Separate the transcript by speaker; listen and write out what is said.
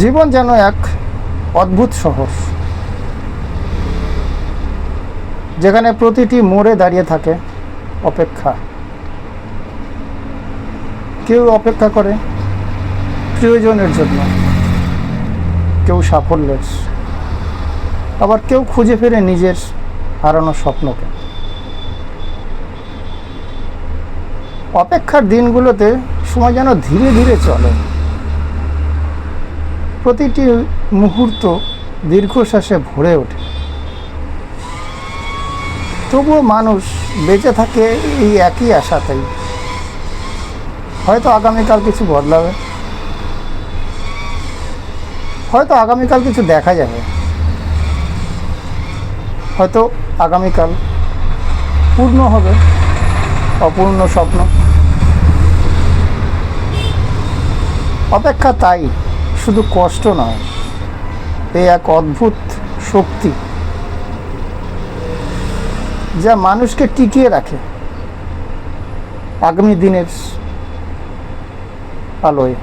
Speaker 1: জীবন যেন এক অদ্ভুত শহর, যেখানে প্রতিটি মোড়ে দাঁড়িয়ে থাকে অপেক্ষা। কেউ অপেক্ষা করে প্রিয়জনের জন্য, কেউ সাফল্যের, আবার কেউ খুঁজে ফেরে নিজের হারানো স্বপ্নকে। অপেক্ষার দিনগুলোতে সময় যেন ধীরে ধীরে চলে, প্রতিটি মুহূর্ত দীর্ঘশ্বাসে ভরে ওঠে। তবুও মানুষ বেঁচে থাকে এই একই আশাতেই, হয়তো আগামীকাল কিছু বদলাবে, হয়তো আগামীকাল কিছু দেখা যাবে, হয়তো আগামীকাল পূর্ণ হবে অপূর্ণ স্বপ্ন। অপেক্ষা তাই শুধু কষ্ট নয়, এই এক অদ্ভুত শক্তি যা মানুষকে টিকিয়ে রাখে আগামী দিনের আলোয়।